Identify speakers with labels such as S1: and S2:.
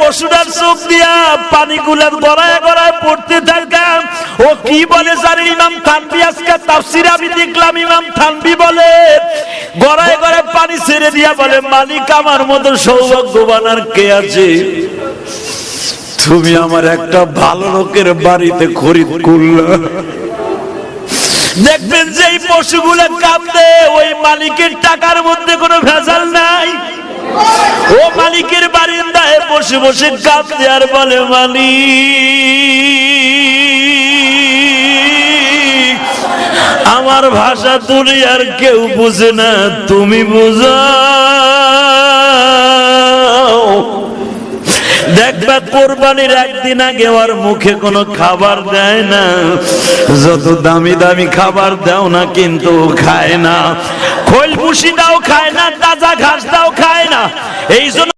S1: পশুটার চোখ দিয়া পানিগুলো গড়ায় গড়ায় পড়তে থাকে। ও কি বলে জানেন ইমাম থানভী আজকে তাফসীরে আমি দেখলাম ইমাম থানভী বলে গড়ায় গড়ায় পানি ছেড়ে দিয়া বলে মালিক আমার মতো সৌভাগ্যবান আর কে আছে? তুমি আমার একটা ভালো লোকের বাড়িতে খরিদ করলা। দেখবেন যে এই পশুগুলো কাঁদে ওই মালিকের টাকার মধ্যে কোনো ভেজাল নাই। ও মালিকের বারিন্দায় বসে বসে কাঁদে আর বলে মালিক আমার ভাষা দুনিয়ার কেউ বুঝে না, তুমি বুঝাও। দেখবা কোরবানির একদিন আগে ওর মুখে কোনো খাবার দেয় না, যত দামি দামি খাবার দাও না কিন্তু খায় না, খোল ভুসি দাও খায় না, তাজা ঘাস দাও খায় না। এই জন্য